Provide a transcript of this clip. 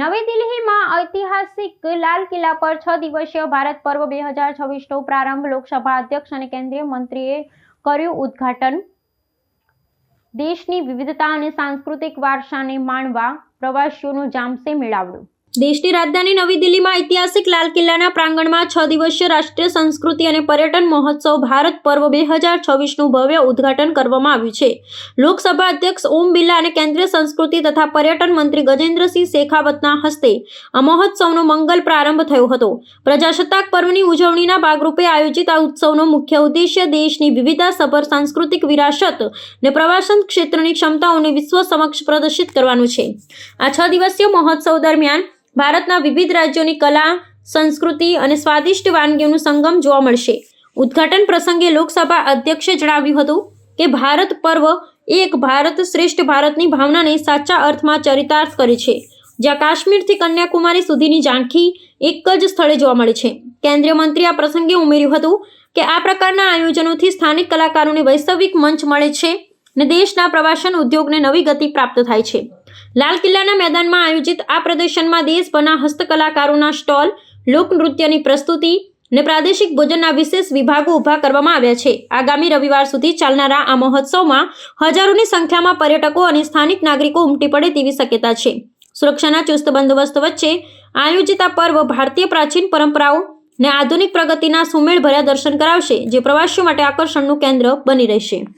નવી દિલ્હીમાં ઐતિહાસિક લાલ કિલ્લા પર 6 દિવસીય ભારત પર્વ 2026નો પ્રારંભ લોકસભા અધ્યક્ષ અને કેન્દ્રીય મંત્રીએ કર્યું ઉદ્ઘાટન। દેશની વિવિધતા અને સાંસ્કૃતિક વારસાને માણવા પ્રવાસીઓનું જામશે મેળાવડું। દેશની રાજધાની નવી દિલ્હીમાં ઐતિહાસિક લાલ કિલ્લાના પ્રાંગણમાં 6 દિવસીય રાષ્ટ્રીય સંસ્કૃતિ અને પર્યટન મહોત્સવ ભારત પર્વ 2026નું ભવ્ય ઉદ્ઘાટન કરવામાં આવ્યું છે। લોકસભા અધ્યક્ષ ઓમ બિરલા અને કેન્દ્રીય સંસ્કૃતિ તથા પર્યટન મંત્રી ગજેન્દ્રસિંહ શેખાવતના હસ્તે આ મહોત્સવનો મંગલ પ્રારંભ થયો હતો। પ્રજાસત્તાક પર્વની ઉજવણીના ભાગરૂપે આયોજિત આ ઉત્સવનો મુખ્ય ઉદ્દેશ્ય દેશની વિવિધતાસભર સાંસ્કૃતિક વિરાસત અને પ્રવાસન ક્ષેત્રની ક્ષમતાઓને વિશ્વ સમક્ષ પ્રદર્શિત કરવાનું છે। આ 6 દિવસીય મહોત્સવ દરમિયાન ભારતના વિવિધ રાજ્યોની કલા, સંસ્કૃતિ અને સ્વાદિષ્ટ વાનગીઓનું સંગમ જોવા મળશે। ઉદ્ઘાટન પ્રસંગે લોકસભા અધ્યક્ષે જણાવ્યું હતું કે ભારત પર્વ એક ભારત શ્રેષ્ઠ ભારતની ભાવનાને સાચા અર્થમાં ચરિતાર્થ કરે છે, જ્યાં કાશ્મીરથી કન્યાકુમારી સુધીની ઝાંખી એક જ સ્થળે જોવા મળે છે। કેન્દ્રીય મંત્રી આ પ્રસંગે ઉમેર્યું હતું કે આ પ્રકારના આયોજનોથી સ્થાનિક કલાકારોને વૈશ્વિક મંચ મળે છે અને દેશના પ્રવાસન ઉદ્યોગને નવી ગતિ પ્રાપ્ત થાય છે। લાલ કિલ્લાના મેદાનમાં આયોજિત આ પ્રદર્શનમાં દેશભરના હસ્તકલાકારોના સ્ટોલ, લોકનૃત્યની પ્રસ્તુતિ અને પ્રાદેશિક ભોજનના વિશેષ વિભાગો ઊભા કરવામાં આવ્યા છે। આગામી રવિવાર સુધી ચાલનારા આ મહોત્સવમાં હજારોની સંખ્યામાં પર્યટકો અને સ્થાનિક નાગરિકો ઉમટી પડે તેવી શક્યતા છે। સુરક્ષાના ચુસ્ત બંદોબસ્ત વચ્ચે આયોજિત આ પર્વ ભારતીય પ્રાચીન પરંપરાઓ અને આધુનિક પ્રગતિના સુમેળભર્યા દર્શન કરાવશે, જે પ્રવાસીઓ માટે આકર્ષણનું કેન્દ્ર બની રહેશે।